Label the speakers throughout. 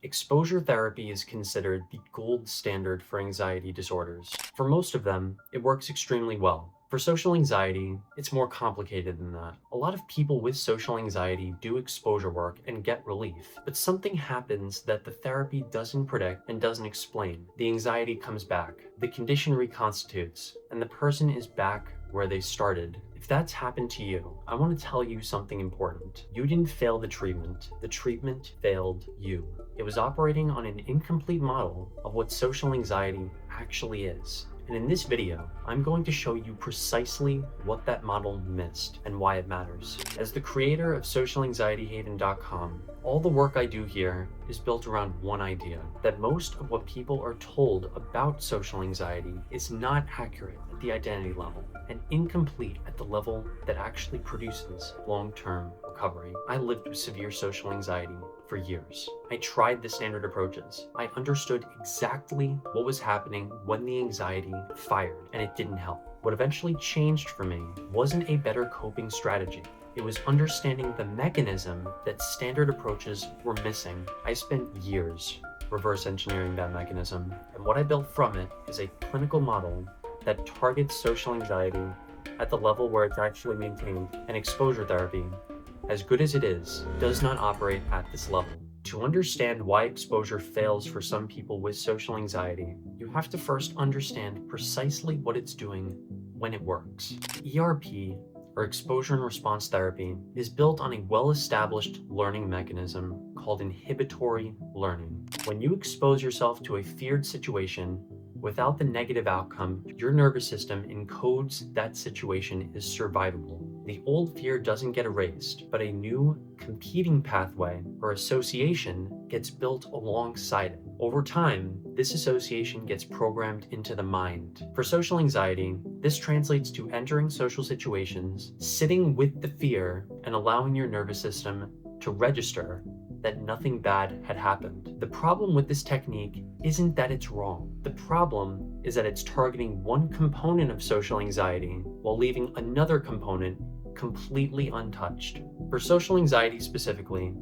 Speaker 1: Exposure therapy is considered the gold standard for anxiety disorders. For most of them, it works extremely well. For social anxiety, it's more complicated than that. A lot of people with social anxiety do exposure work and get relief, but something happens that the therapy doesn't predict and doesn't explain. The anxiety comes back, the condition reconstitutes, and the person is back where they started. If that's happened to you, I want to tell you something important. You didn't fail the treatment failed you. It was operating on an incomplete model of what social anxiety actually is. And in this video, I'm going to show you precisely what that model missed and why it matters. As the creator of socialanxietyhaven.com, all the work I do here is built around one idea, that most of what people are told about social anxiety is not accurate at the identity level and incomplete at the level that actually produces long-term recovery. I lived with severe social anxiety for years. I tried the standard approaches. I understood exactly what was happening when the anxiety fired, and it didn't help. What eventually changed for me wasn't a better coping strategy. It was understanding the mechanism that standard approaches were missing. I spent years reverse engineering that mechanism, and what I built from it is a clinical model that targets social anxiety at the level where it's actually maintained. And exposure therapy, as good as it is, does not operate at this level. To understand why exposure fails for some people with social anxiety, you have to first understand precisely what it's doing when it works. ERP, or exposure and response therapy, is built on a well-established learning mechanism called inhibitory learning. When you expose yourself to a feared situation without the negative outcome, your nervous system encodes that situation is survivable. The old fear doesn't get erased, but a new competing pathway or association gets built alongside it. Over time, this association gets programmed into the mind. For social anxiety, this translates to entering social situations, sitting with the fear, and allowing your nervous system to register that nothing bad had happened. The problem with this technique isn't that it's wrong. The problem is that it's targeting one component of social anxiety while leaving another component completely untouched. For social anxiety specifically,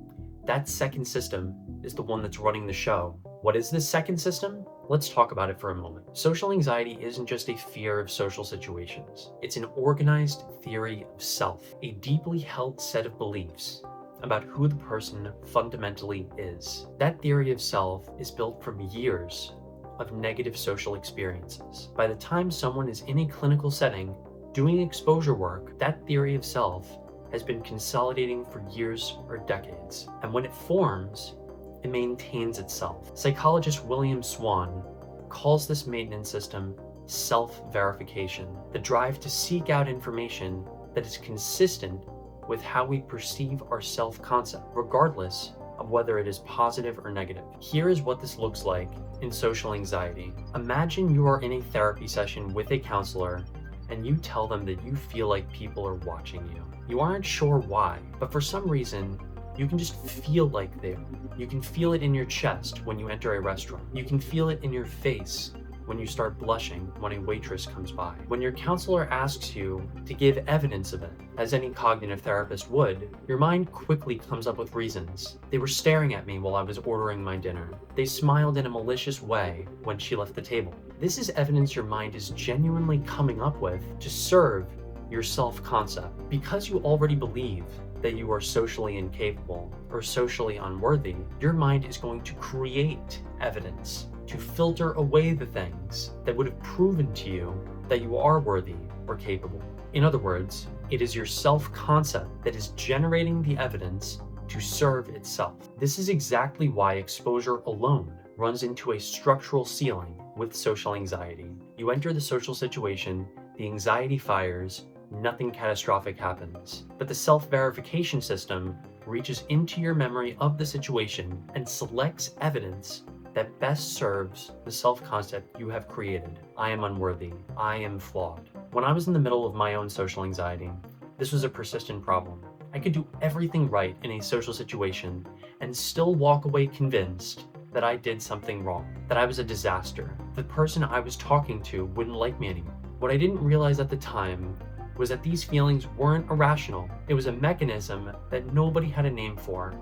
Speaker 1: that second system is the one that's running the show. What is this second system? Let's talk about it for a moment. Social anxiety isn't just a fear of social situations. It's an organized theory of self, a deeply held set of beliefs about who the person fundamentally is. That theory of self is built from years of negative social experiences. By the time someone is in a clinical setting doing exposure work, that theory of self has been consolidating for years or decades. And when it forms, it maintains itself. Psychologist William Swan calls this maintenance system self-verification, the drive to seek out information that is consistent with how we perceive our self-concept, regardless of whether it is positive or negative. Here is what this looks like in social anxiety. Imagine you are in a therapy session with a counselor and you tell them that you feel like people are watching you. You aren't sure why, but for some reason, you can just feel like they are. You can feel it in your chest when you enter a restaurant. You can feel it in your face when you start blushing when a waitress comes by. When your counselor asks you to give evidence of it, as any cognitive therapist would, your mind quickly comes up with reasons. They were staring at me while I was ordering my dinner. They smiled in a malicious way when she left the table. This is evidence your mind is genuinely coming up with to serve your self-concept. Because you already believe that you are socially incapable or socially unworthy, your mind is going to create evidence to filter away the things that would have proven to you that you are worthy or capable. In other words, it is your self-concept that is generating the evidence to serve itself. This is exactly why exposure alone runs into a structural ceiling with social anxiety. You enter the social situation, the anxiety fires, nothing catastrophic happens. But the self-verification system reaches into your memory of the situation and selects evidence that best serves the self-concept you have created. I am unworthy. I am flawed. When I was in the middle of my own social anxiety, this was a persistent problem. I could do everything right in a social situation and still walk away convinced that I did something wrong, that I was a disaster. The person I was talking to wouldn't like me anymore. What I didn't realize at the time was that these feelings weren't irrational. It was a mechanism that nobody had a name for.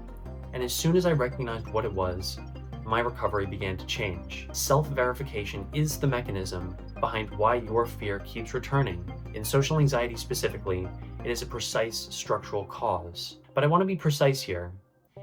Speaker 1: And as soon as I recognized what it was, my recovery began to change. Self-verification is the mechanism behind why your fear keeps returning. In social anxiety specifically, it is a precise structural cause. But I want to be precise here.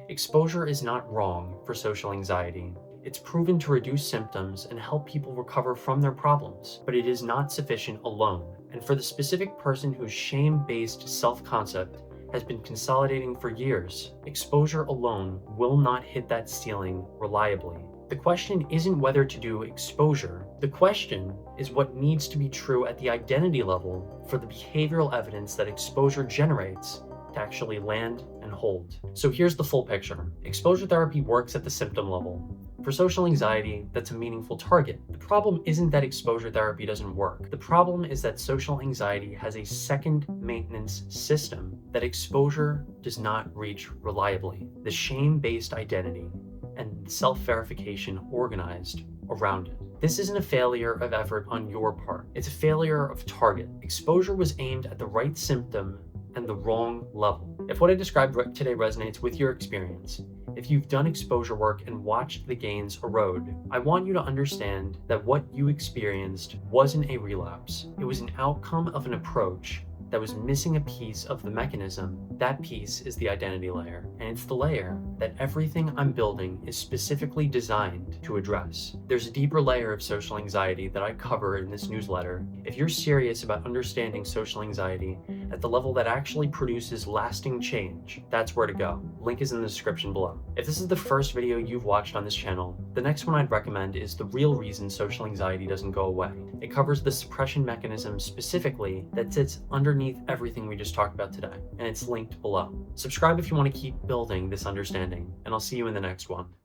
Speaker 1: Exposure is not wrong for social anxiety. It's proven to reduce symptoms and help people recover from their problems, but it is not sufficient alone. And for the specific person whose shame-based self-concept has been consolidating for years, exposure alone will not hit that ceiling reliably. The question isn't whether to do exposure. The question is what needs to be true at the identity level for the behavioral evidence that exposure generates to actually land and hold. So here's the full picture. Exposure therapy works at the symptom level. For social anxiety, that's a meaningful target. The problem isn't that exposure therapy doesn't work. The problem is that social anxiety has a second maintenance system that exposure does not reach reliably. The shame-based identity and self-verification organized around it. This isn't a failure of effort on your part. It's a failure of target. Exposure was aimed at the right symptom and the wrong level. If what I described today resonates with your experience, if you've done exposure work and watched the gains erode, I want you to understand that what you experienced wasn't a relapse. It was an outcome of an approach that was missing a piece of the mechanism. That piece is the identity layer, and it's the layer that everything I'm building is specifically designed to address. There's a deeper layer of social anxiety that I cover in this newsletter. If you're serious about understanding social anxiety at the level that actually produces lasting change, that's where to go. Link is in the description below. If this is the first video you've watched on this channel, the next one I'd recommend is The Real Reason Social Anxiety Doesn't Go Away. It covers the suppression mechanism specifically that sits underneath everything we just talked about today, and it's linked below. Subscribe if you want to keep building this understanding, and I'll see you in the next one.